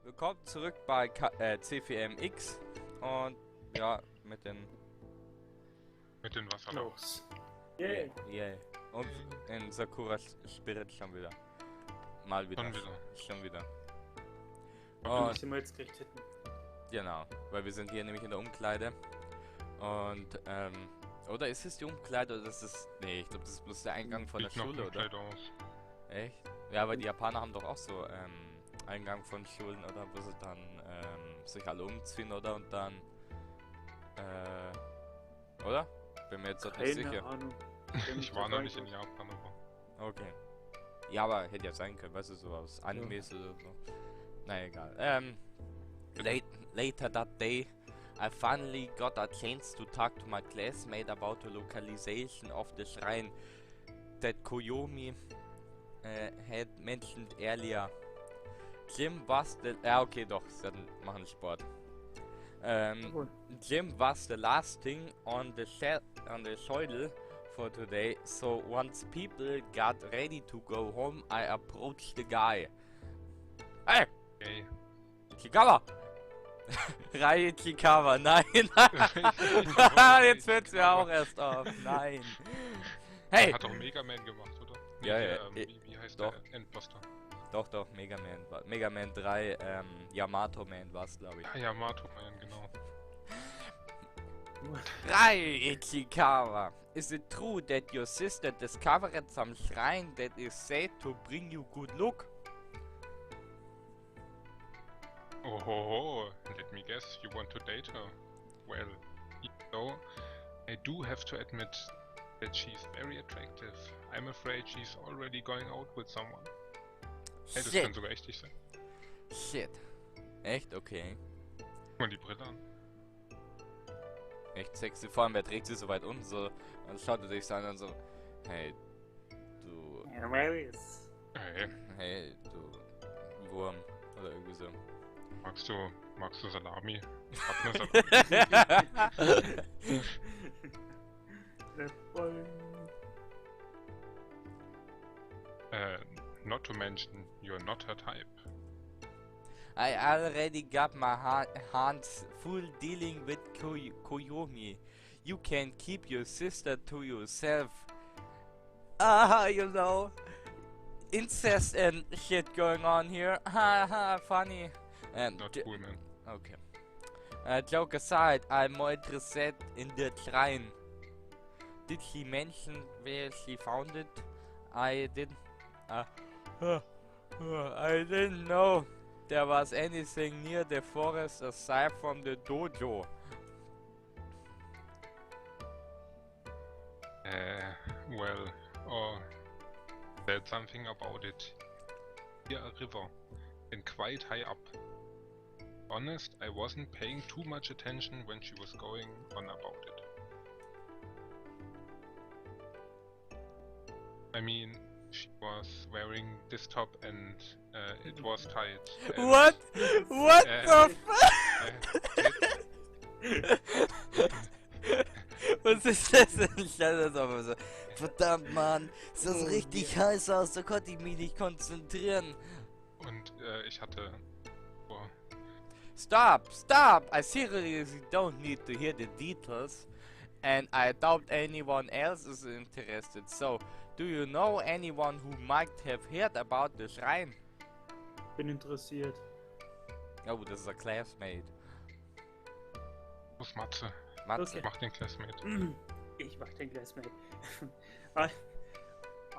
Willkommen zurück bei C4MX und ja, mit den Wasserlauchs. Yeah. Yeah. Und in Sakura Spirit schon wieder. Mal wieder. Schon wieder. Und sind wir jetzt gleich hätten. Genau, weil wir sind hier nämlich in der Umkleide. Und oder ist es die Umkleide oder ist es. Nee, ich glaube das ist bloß der Eingang von der Schule, oder? Aus. Echt? Ja, aber die Japaner haben doch auch so Eingang von Schulen, oder? Wo sie dann sich alle umziehen, oder? Und dann oder? Bin mir jetzt nicht sicher. Ahnung. Ich war noch nicht in Japan, aber... Okay. Ja, aber hätte ja sein können, weißt du, so aus Animes oder so. Na egal. Later that day, I finally got a chance to talk to my classmate about the localization of the shrine that Koyomi had mentioned earlier. Jim was the... Ja, okay, doch, sie machen Sport. Jim was the last thing on the schedule for today, so once people got ready to go home, I approached the guy. Hey! Okay. Ichikawa! Reihe Ichikawa, nein! Jetzt hört's mir auch erst auf, nein! Hey! Hat auch Mega Man gemacht, oder? Ja, ja. Wie heißt doch. der Endbuster? Doch, Mega Man. Mega Man 3, Yamato Man war's, glaube ich. Ah, Yamato Man, genau. Rai Ichikawa, is it true that your sister discovered some shrine that is said to bring you good luck? Oh ho ho, let me guess, you want to date her? Well, even though I do have to admit that she's very attractive. I'm afraid she's already going out with someone. Hey, das kann sogar echt sein. Shit. Echt? Okay. Guck mal die Brille an. Echt sexy. Vor allem, wer trägt sie so weit um, so. Und schaut er sich so an und so. Hey, du. Hey, du. Wurm. Oder irgendwie so. Magst du Salami? Ich hab ne Salami. Not to mention, you're not her type. I already got my hands full dealing with Koyomi. You can keep your sister to yourself. You know, incest and shit going on here. Haha, funny. Not cool, man. Okay. Joke aside, I'm more interested in the shrine. Did she mention where she found it? I didn't know there was anything near the forest aside from the dojo. Said something about it. Here a river, and quite high up. Honest, I wasn't paying too much attention when she was going on about it. I mean, she was wearing this top and it was tight. What? What the fuck? Was ist das denn? Ich stand das aber so. Verdammt, Mann. Ist das richtig heiß aus? Da konnte ich mich nicht konzentrieren. Und ich hatte... Oh. Stop! I seriously don't need to hear the details. And I doubt anyone else is interested. So, do you know anyone who might have heard about the shrine? Bin interessiert. Oh, das ist ein Classmate. Muss Matze. Matze. Okay. Mach den Classmate. Ich mach den Classmate. Are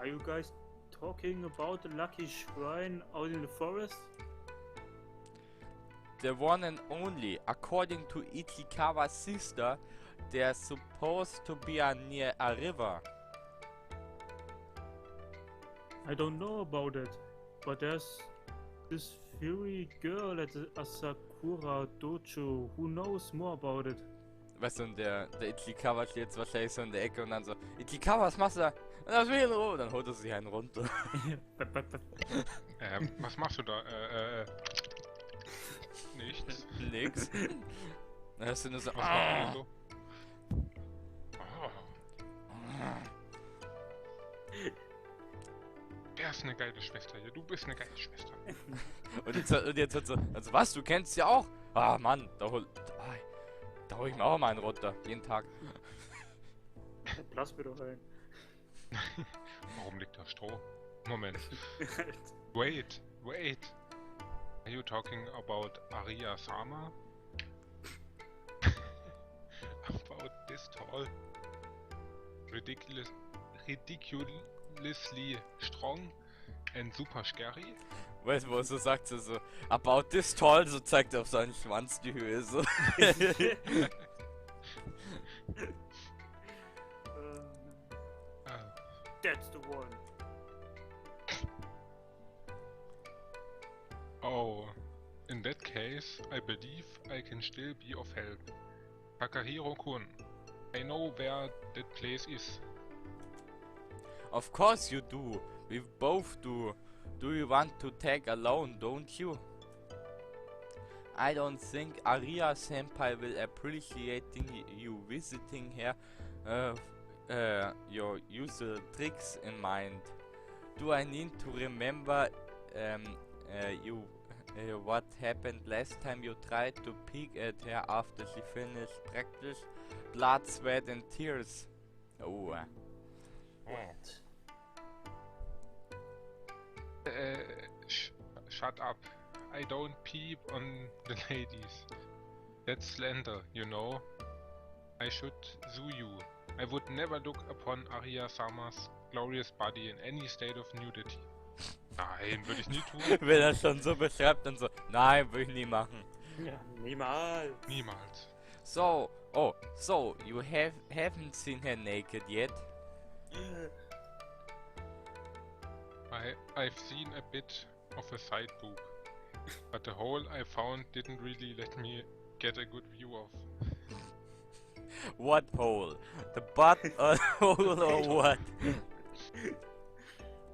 you guys talking about the lucky shrine out in the forest? The one and only. According to Ichikawa's sister, there's supposed to be near a river. I don't know about it, but there's this furry girl at the Sakura dojo who knows more about it. Weißt du, und der Ichikawa steht jetzt wahrscheinlich so in der Ecke und dann so, Ichikawa, was machst du da? Lass mich in Ruhe. Dann holt er sich einen runter. Was machst du da? Nichts. Nix. Dann hörst du nur so, Was machst du so? wärst eine geile Schwester hier. Du bist eine geile Schwester. Und jetzt hat sie, also was, du kennst ja auch? Ah, Mann, da hol ich mir auch mal einen runter, jeden Tag. Lass mir doch ein. Warum liegt da Stroh? Moment. Wait. Are you talking about Arya Sama? About this tall? Ridiculously strong and super scary? Weißt du, so sagt sie so, about this tall, so zeigt er auf seinen Schwanz die Höhe, so. That's the one. Oh, in that case, I believe I can still be of help. Takahiro-kun, I know where that place is. Of course you do, we both do. Do you want to tag alone, don't you? I don't think Arya Senpai will appreciate you visiting her. Your usual tricks in mind. Do I need to remember what happened last time you tried to peek at her after she finished practice? Blood, sweat and tears. Oh. What? Shut up. I don't peep on the ladies. That's slander, you know. I should sue you. I would never look upon Arya-Samas glorious body in any state of nudity. Nein, würde ich nie tun. Wenn er schon so beschreibt, dann so, nein, würde ich nie machen. Ja, niemals. Niemals. So, you haven't seen her naked yet? I've seen a bit of a side boob, but the hole I found didn't really let me get a good view of. What hole? The butt hole or what?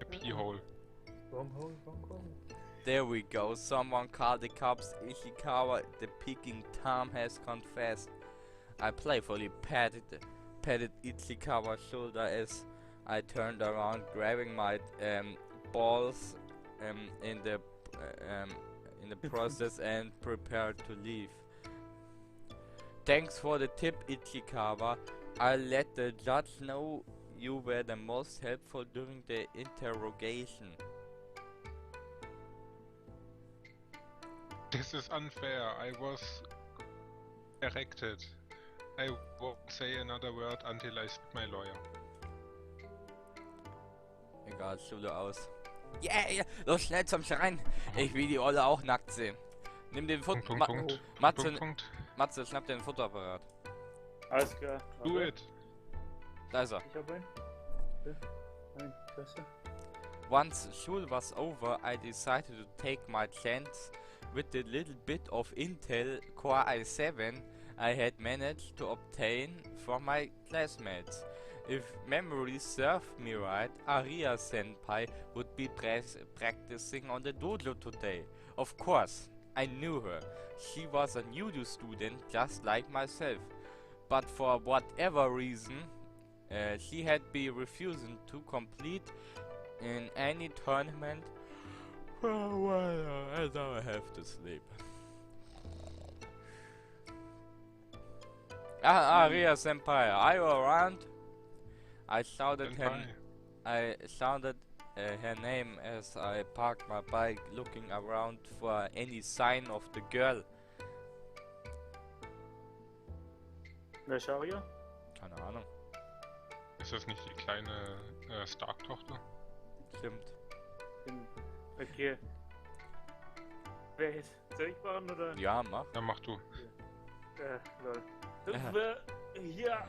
A pee hole. Wrong hole. There we go. Someone called the cops. Ishikawa, the peeking Tom, has confessed. I playfully patted Ichikawa's shoulder as I turned around, grabbing my balls in the process and prepared to leave. Thanks for the tip, Ichikawa. I'll let the judge know you were the most helpful during the interrogation. This is unfair. I was erected. I won't say another word until I speak my lawyer. Egal, Schule aus. Yeah, los schnell zum Schrein. Ich will die Olle auch nackt sehen. Nimm den Foto. Matze, schnapp dir den Fotoapparat. Alles klar. Do it. Da ist er. Ich hab einen. Nein, klasse. Once school was over, I decided to take my chance with the little bit of Intel Core i7 I had managed to obtain from my classmates. If memory served me right, Arya Senpai would be practicing on the dojo today. Of course, I knew her. She was a nudo student just like myself. But for whatever reason, she had been refusing to compete in any tournament. Well, I now have to sleep. Arya Senpai, are you around? I shouted her name as I parked my bike, looking around for any sign of the girl. Welche Aria? Keine Ahnung. Ist das nicht die kleine Stark-Tochter? Stimmt. Okay. Wer jetzt? Soll ich machen oder? Ja, mach. Ja, mach du. Lol. Hier.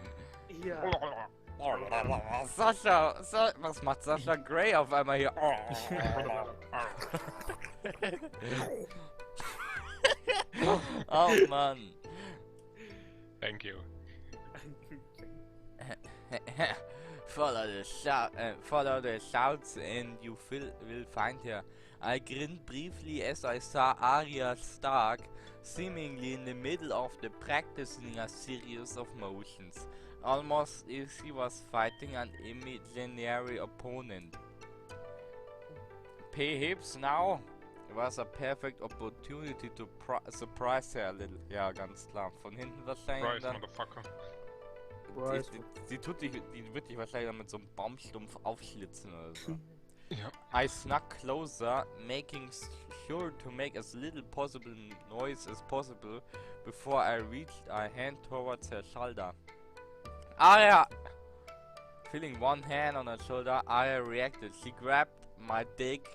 Sascha, was macht Sascha Grey auf einmal hier? Oh Mann. Thank you. Follow the shouts and you will find her. I grinned briefly as I saw Arya Stark seemingly in the middle of the practicing a series of motions, almost as she was fighting an imaginary opponent. pay hips now. It was a perfect opportunity to surprise her a little. Ja, ganz klar. Von hinten wahrscheinlich. Surprise, motherfucker. Die wird dich wahrscheinlich dann mit so einem Baumstumpf aufschlitzen oder so. Ja. I snuck closer, making sure to make as little possible noise as possible before I reached a hand towards her shoulder. Aria! Feeling one hand on her shoulder, Aria reacted. She grabbed my dick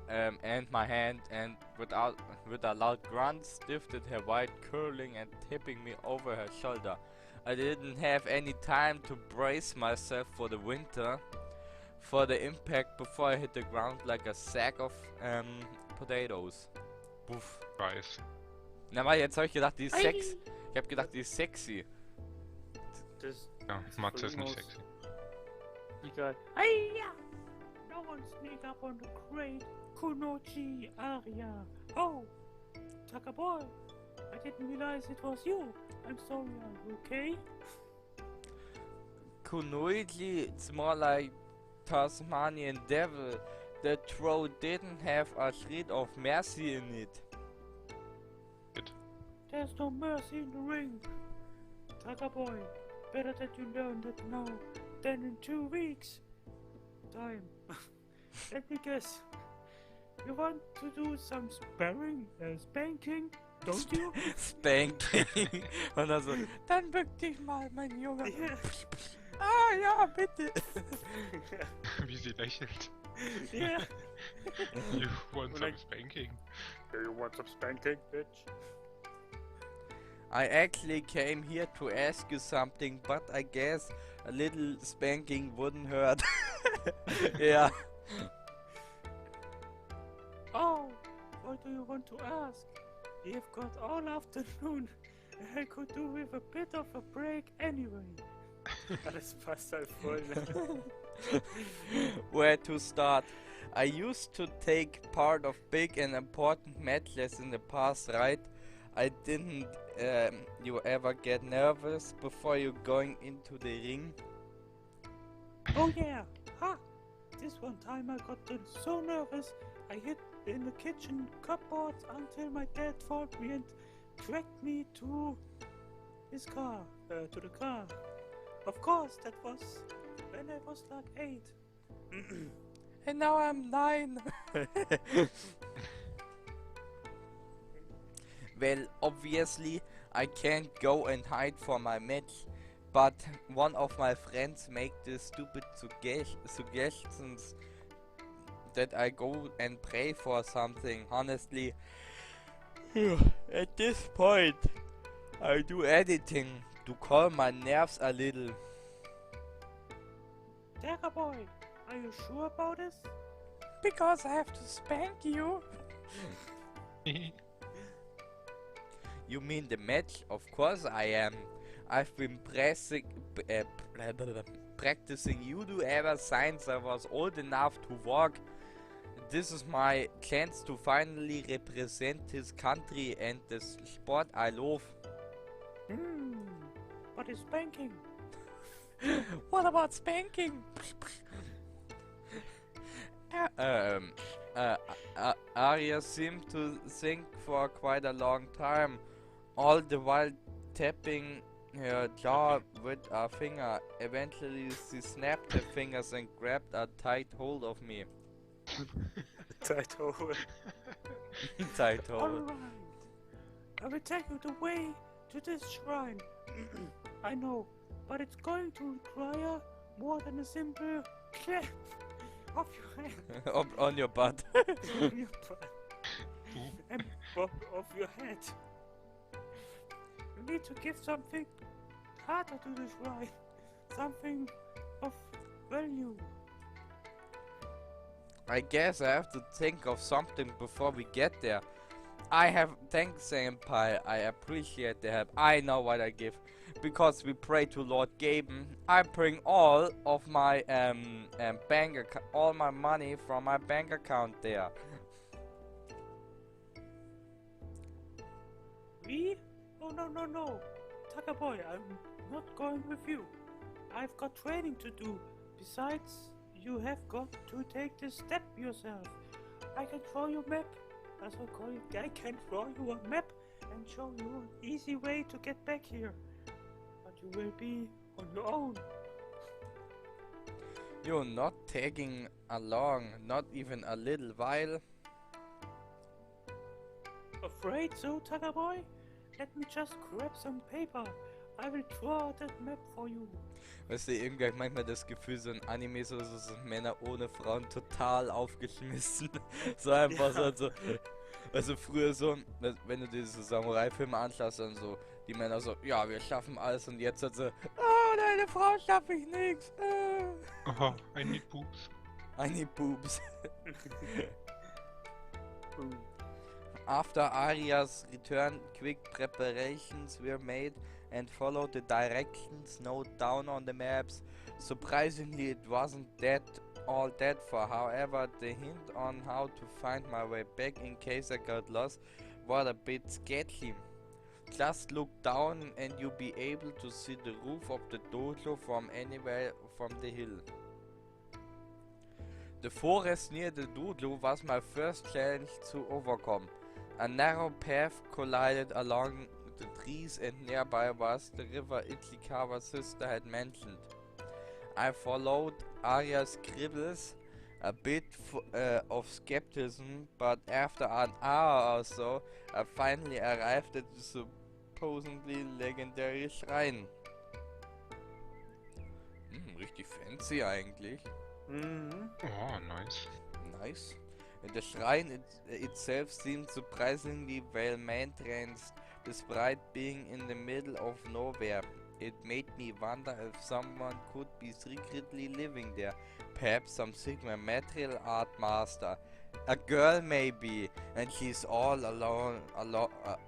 and my hand and with a loud grunt stiffed her white, curling and tipping me over her shoulder. I didn't have any time to brace myself for the winter, for the impact before I hit the ground like a sack of potatoes. Puff. Weiß. Na mal, jetzt hab ich gedacht, die ist sexy. Ich hab gedacht, die ist sexy. Das Ja, Matze ist nicht sexy. egal. Hiya! No one sneak up on the crate. Kunochi Aria. Oh! Taka boy! I didn't realize it was you. I'm sorry, are you okay? Kunoichi, it's more like Tasmanian devil. The throat didn't have a shred of mercy in it. There's no mercy in the ring. Taka boy, better that you learn that now than in 2 weeks. Time. Let me guess. You want to do some spanking, don't you? Spanking. Und dann so, dann bück dich mal, mein Junge. Yeah. Ah ja, bitte. Wie sie lächelt. Yeah. You want Und some dann- spanking? Do you want some spanking, bitch? I actually came here to ask you something, but I guess a little spanking wouldn't hurt. Ja. Oh, what do you want to ask? You've got all afternoon. I could do with a bit of a break anyway. Das passt halt voll. Where to start? I used to take part of big and important matches in the past, right? I didn't. You ever get nervous before you going into the ring? Oh yeah, ha! This one time I got so nervous I hid in the kitchen cupboards until my dad found me and dragged me to his car, to the car. Of course, that was when I was like 8. And now I'm 9. Well, obviously, I can't go and hide for my match, but one of my friends make the stupid suggestions that I go and pray for something. Honestly, at this point, I do anything to calm my nerves a little. Dagger boy, are you sure about this? Because I have to spank you. You mean the match? Of course I am. I've been practicing judo ever since I was old enough to walk. This is my chance to finally represent his country and the sport I love. What is spanking? What about spanking? Arya seemed to think for quite a long time, all the while tapping her jaw with a finger. Eventually she snapped her fingers and grabbed a tight hold of me. Tight hold. Tight hold. Alright. I will take you the way to this shrine. I know, but it's going to require more than a simple clap of your hand. On your butt. On your butt. And of your head. You need to give something harder to the shrine. Something of value. I guess I have to think of something before we get there. I have thanks, Senpai. I appreciate the help. I know what I give. Because we pray to Lord Gaben, I bring all of my bank account, all my money from my bank account there. Me? Oh no. Taka boy, I'm not going with you. I've got training to do. Besides, you have got to take this step yourself. I can draw you a map. That's what I call it. I can draw you a map and show you an easy way to get back here. But you will be on your own. You're not tagging along, not even a little while. Afraid so, Tiger Boy? Let me just grab some paper. I will draw that map for you. Weißt du, irgendwie hab ich manchmal das Gefühl, so ein Anime so sind Männer ohne Frauen total aufgeschmissen. So einfach so. Also früher so, wenn du diese Samurai-Filme anschaust, dann so, die Männer so, ja, wir schaffen alles, und jetzt halt so, oh, deine Frau schaffe ich nix. Oh, I need boobs. I need boobs. After Aria's return, quick preparations were made and followed the directions noted down on the maps. Surprisingly, it wasn't all that far. However, the hint on how to find my way back in case I got lost was a bit sketchy. Just look down and you'll be able to see the roof of the dojo from anywhere from the hill. The forest near the dojo was my first challenge to overcome. A narrow path collided along the trees, and nearby was the river Ichikawa's sister had mentioned. I followed Arya's scribbles, a bit of skepticism, but after an hour or so, I finally arrived at the supposedly legendary Shrine. Richtig fancy eigentlich. Oh, nice. Nice. The shrine itself seemed surprisingly well maintained, despite being in the middle of nowhere. It made me wonder if someone could be secretly living there. Perhaps some Sigma material art master. A girl maybe, and she's all alone,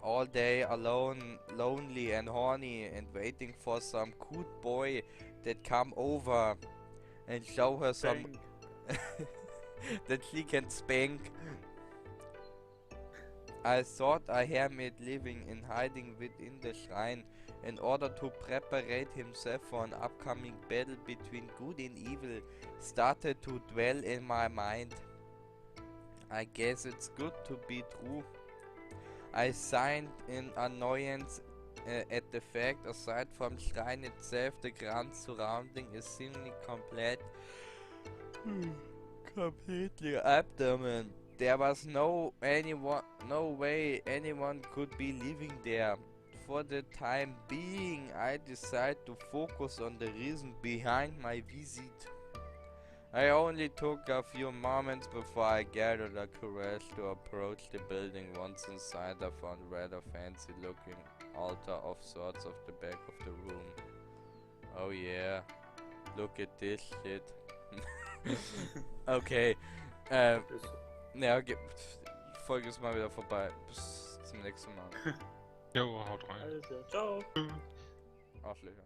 all day alone, lonely and horny, and waiting for some cute boy that come over and show her some that she can spank. I thought I had made living in hiding within the shrine in order to prepare himself for an upcoming battle between good and evil started to dwell in my mind. I guess it's good to be true. I signed in annoyance at the fact, aside from shrine itself, the ground surrounding is seemingly completely abandoned. There was no way anyone could be living there. For the time being, I decided to focus on the reason behind my visit. I only took a few moments before I gathered the courage to approach the building. Once inside, I found a rather fancy looking altar of sorts at the back of the room. Oh yeah, look at this shit. Okay, ja, die Folge ist mal wieder vorbei. Bis zum nächsten Mal. Jo, haut rein. Also, ciao. Arschlöcher.